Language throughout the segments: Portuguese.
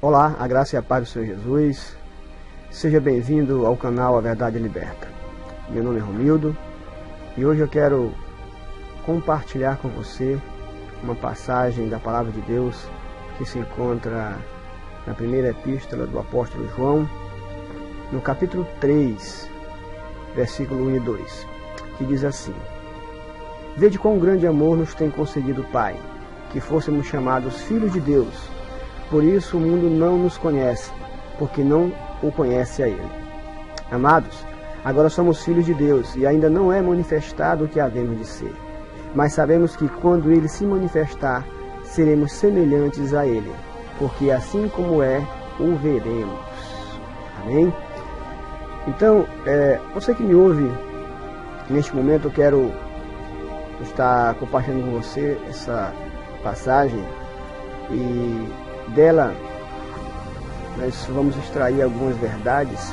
Olá, a graça e a paz do Senhor Jesus. Seja bem-vindo ao canal A Verdade Liberta. Meu nome é Romildo e hoje eu quero compartilhar com você uma passagem da Palavra de Deus que se encontra na primeira epístola do apóstolo João, no capítulo 3, versículo 1 e 2, que diz assim: Vede quão grande amor nos tem concedido o Pai, que fôssemos chamados filhos de Deus. Por isso o mundo não nos conhece, porque não o conhece a Ele. Amados, agora somos filhos de Deus, e ainda não é manifestado o que havemos de ser. Mas sabemos que quando Ele se manifestar, seremos semelhantes a Ele, porque assim como é, o veremos. Amém? Então, você que me ouve, neste momento eu quero estar compartilhando com você essa passagem e dela nós vamos extrair algumas verdades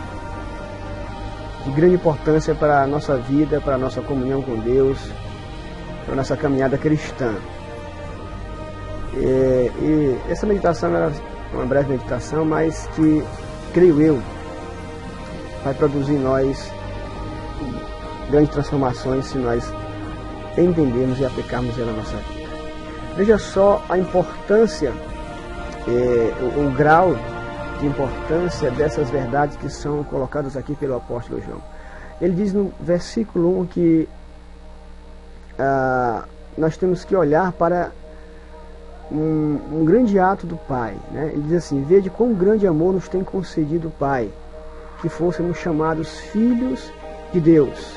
de grande importância para a nossa vida, para a nossa comunhão com Deus, para a nossa caminhada cristã. E essa meditação é uma breve meditação, mas que, creio eu, vai produzir em nós grandes transformações se nós entendermos e aplicarmos ela na nossa vida. Veja só a importância, o grau de importância dessas verdades que são colocadas aqui pelo apóstolo João. Ele diz no versículo 1 que nós temos que olhar para um grande ato do Pai, né? Ele diz assim: vede quão grande amor nos tem concedido o Pai, que fôssemos chamados filhos de Deus.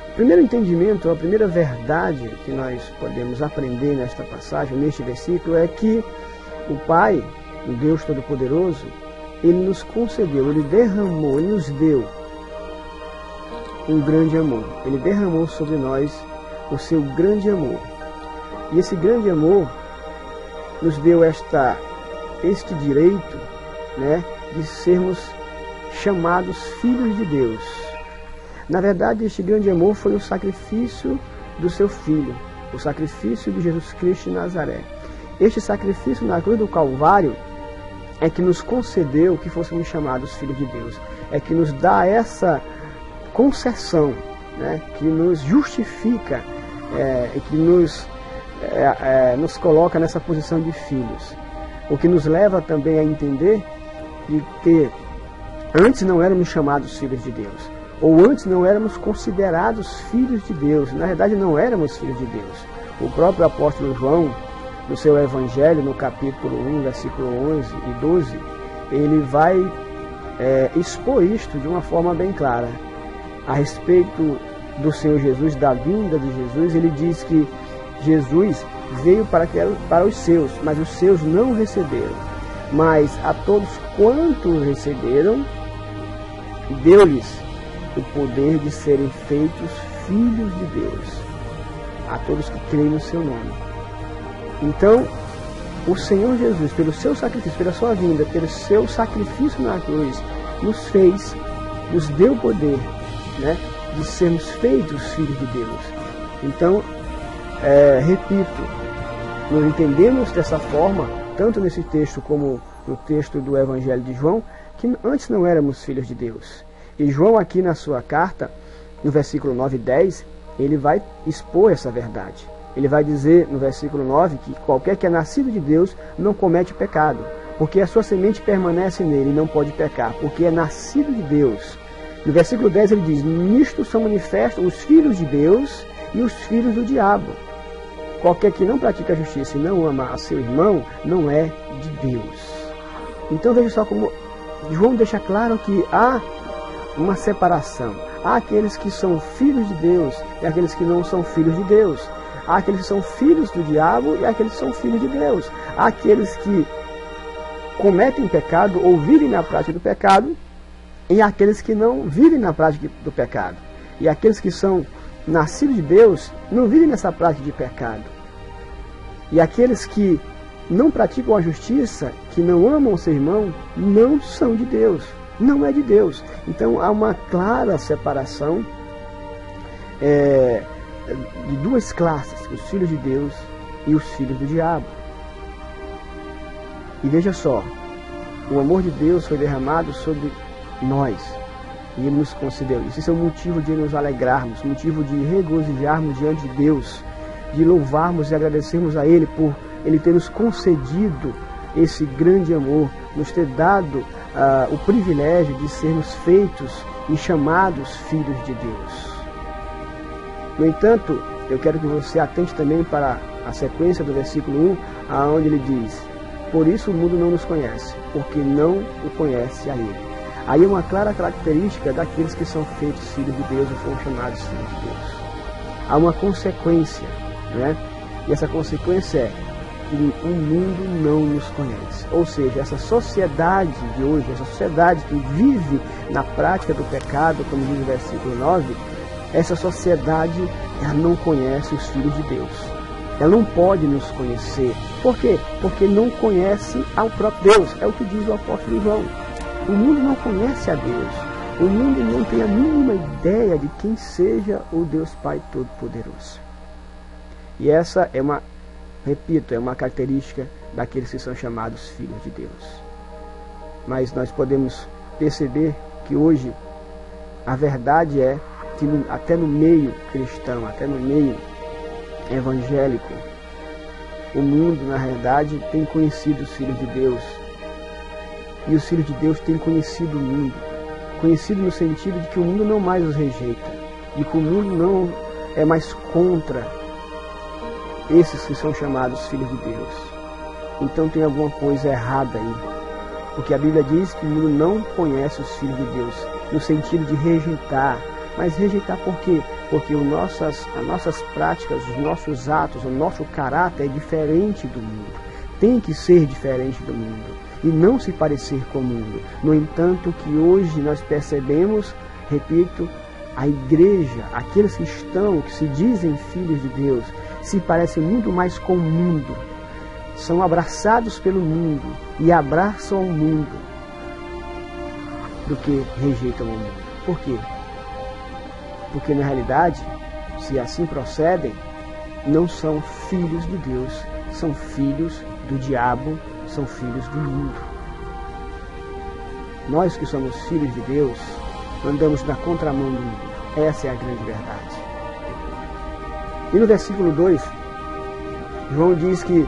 O primeiro entendimento, a primeira verdade que nós podemos aprender nesta passagem, neste versículo, é que o Pai, o Deus Todo-Poderoso, Ele nos concedeu, Ele derramou, Ele nos deu um grande amor. Ele derramou sobre nós o seu grande amor. E esse grande amor nos deu este direito, né, de sermos chamados filhos de Deus. Na verdade, este grande amor foi o sacrifício do seu Filho, o sacrifício de Jesus Cristo de Nazaré. Este sacrifício na cruz do Calvário é que nos concedeu que fôssemos chamados filhos de Deus. É que nos dá essa concessão, né, que nos justifica, que nos coloca nessa posição de filhos. O que nos leva também a entender de que antes não éramos chamados filhos de Deus, ou antes não éramos considerados filhos de Deus. Na verdade, não éramos filhos de Deus. O próprio apóstolo João, no seu Evangelho, no capítulo 1, versículo 11 e 12, ele vai expor isto de uma forma bem clara. A respeito do Senhor Jesus, da vinda de Jesus, ele diz que Jesus veio para os seus, mas os seus não receberam. Mas a todos quantos receberam, deu-lhes o poder de serem feitos filhos de Deus, a todos que creem no seu nome. Então, o Senhor Jesus, pelo seu sacrifício, pela sua vinda, pelo seu sacrifício na cruz, nos deu o poder, né, de sermos feitos filhos de Deus. Então, repito, nós entendemos dessa forma, tanto nesse texto como no texto do Evangelho de João, que antes não éramos filhos de Deus. E João aqui na sua carta, no versículo 9 e 10, ele vai expor essa verdade. Ele vai dizer no versículo 9 que qualquer que é nascido de Deus não comete pecado, porque a sua semente permanece nele e não pode pecar, porque é nascido de Deus. No versículo 10 ele diz: nisto são manifestos os filhos de Deus e os filhos do diabo. Qualquer que não pratica a justiça e não ama a seu irmão não é de Deus. Então veja só como João deixa claro que há uma separação. Há aqueles que são filhos de Deus e aqueles que não são filhos de Deus. Há aqueles que são filhos do diabo e aqueles que são filhos de Deus. Há aqueles que cometem pecado ou vivem na prática do pecado e há aqueles que não vivem na prática do pecado. E aqueles que são nascidos de Deus não vivem nessa prática de pecado. E aqueles que não praticam a justiça, que não amam o seu irmão, não são de Deus. Não é de Deus. Então há uma clara separação de duas classes, os filhos de Deus e os filhos do diabo. E veja só, o amor de Deus foi derramado sobre nós. E Ele nos concedeu isso. Isso é um motivo de nos alegrarmos, motivo de regozijarmos diante de Deus, de louvarmos e agradecermos a Ele por Ele ter nos concedido esse grande amor, nos ter dado o privilégio de sermos feitos e chamados filhos de Deus. No entanto, eu quero que você atente também para a sequência do versículo 1, aonde ele diz: por isso o mundo não nos conhece, porque não o conhece a Ele. Aí é uma clara característica daqueles que são feitos filhos de Deus ou foram chamados filhos de Deus. Há uma consequência, né? E essa consequência é que o mundo não nos conhece. Ou seja, essa sociedade de hoje, essa sociedade que vive na prática do pecado, como diz o versículo 9, essa sociedade, ela não conhece os filhos de Deus. Ela não pode nos conhecer. Por quê? Porque não conhece ao próprio Deus. É o que diz o apóstolo João. O mundo não conhece a Deus. O mundo não tem a mínima ideia de quem seja o Deus Pai Todo-Poderoso. E essa é uma, repito, é uma característica daqueles que são chamados filhos de Deus. Mas nós podemos perceber que hoje a verdade é que até no meio cristão, até no meio evangélico, o mundo, na realidade, tem conhecido os filhos de Deus. E os filhos de Deus têm conhecido o mundo. Conhecido no sentido de que o mundo não mais os rejeita. De que o mundo não é mais contra esses que são chamados filhos de Deus. Então tem alguma coisa errada aí. Porque a Bíblia diz que o mundo não conhece os filhos de Deus, no sentido de rejeitar. Mas rejeitar por quê? Porque as nossas práticas, os nossos atos, o nosso caráter é diferente do mundo. Tem que ser diferente do mundo e não se parecer com o mundo. No entanto, que hoje nós percebemos, repito, a igreja, aqueles que se dizem filhos de Deus, se parecem muito mais com o mundo. São abraçados pelo mundo e abraçam o mundo do que rejeitam o mundo. Por quê? Porque na realidade, se assim procedem, não são filhos de Deus, são filhos do diabo, são filhos do mundo. Nós que somos filhos de Deus, andamos na contramão do mundo. Essa é a grande verdade. E no versículo 2, João diz que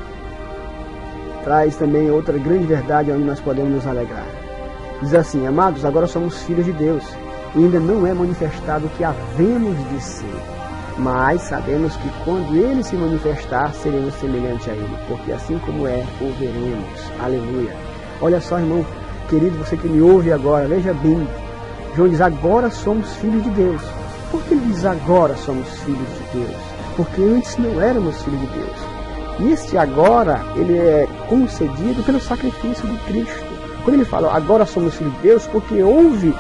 traz também outra grande verdade onde nós podemos nos alegrar. Diz assim: amados, agora somos filhos de Deus, e ainda não é manifestado o que havemos de ser. Mas sabemos que quando Ele se manifestar, seremos semelhantes a Ele, porque assim como é, o veremos. Aleluia. Olha só, irmão querido, você que me ouve agora, veja bem. João diz: agora somos filhos de Deus. Por que ele diz agora somos filhos de Deus? Porque antes não éramos filhos de Deus. E este agora, ele é concedido pelo sacrifício de Cristo. Quando ele fala agora somos filhos de Deus, porque houve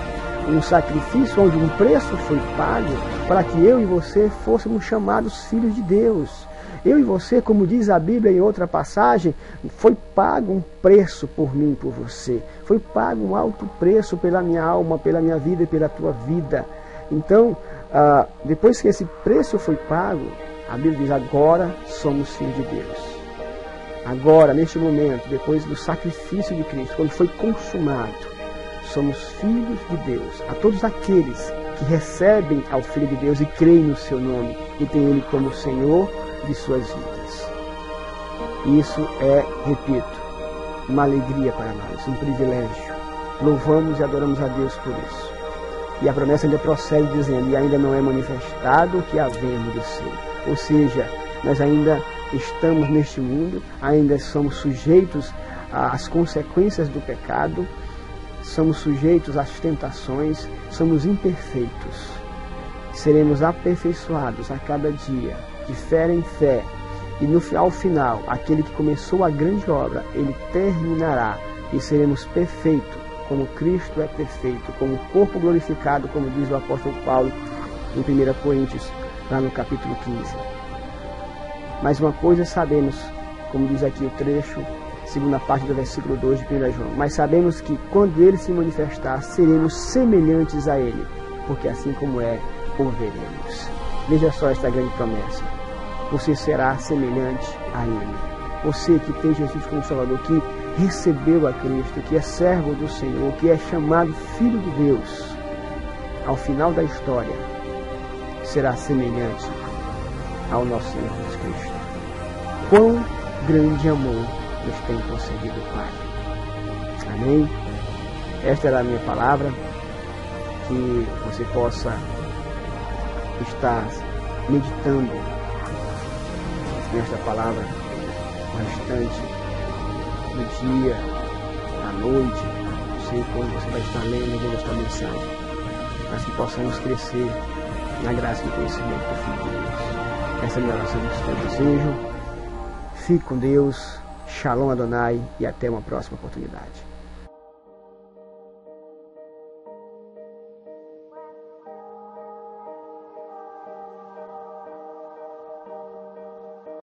um sacrifício onde um preço foi pago para que eu e você fôssemos chamados filhos de Deus. Eu e você, como diz a Bíblia em outra passagem, foi pago um preço por mim e por você. Foi pago um alto preço pela minha alma, pela minha vida e pela tua vida. Então, depois que esse preço foi pago, a Bíblia diz: agora somos filhos de Deus. Agora, neste momento, depois do sacrifício de Cristo, quando foi consumado, somos filhos de Deus. A todos aqueles que recebem ao Filho de Deus e creem no seu nome e têm Ele como Senhor de suas vidas. Isso é, repito, uma alegria para nós, um privilégio. Louvamos e adoramos a Deus por isso. E a promessa ainda prossegue dizendo: e ainda não é manifestado o que havemos de ser. Ou seja, nós ainda estamos neste mundo, ainda somos sujeitos às consequências do pecado, somos sujeitos às tentações, somos imperfeitos. Seremos aperfeiçoados a cada dia, de fé em fé. E ao final, aquele que começou a grande obra, ele terminará. E seremos perfeitos, como Cristo é perfeito, como o corpo glorificado, como diz o apóstolo Paulo em 1 Coríntios, lá no capítulo 15. Mas uma coisa sabemos, como diz aqui o trecho, segunda parte do versículo 2 de 1 João. Mas sabemos que quando Ele se manifestar, seremos semelhantes a Ele, porque assim como é, o veremos. Veja só esta grande promessa: você será semelhante a Ele. Você que tem Jesus como Salvador, que recebeu a Cristo, que é servo do Senhor, que é chamado Filho de Deus, ao final da história, será semelhante ao nosso Senhor Jesus Cristo. Quão grande amor nos tem concedido o Pai. Amém? Esta era a minha palavra. Que você possa estar meditando nesta palavra bastante no dia, à noite, não sei quando você vai estar lendo, vendo esta mensagem, mas que possamos crescer na graça e no conhecimento do Filho de Deus. Essa é a minha oração que eu desejo. Fique com Deus, Shalom Adonai, e até uma próxima oportunidade.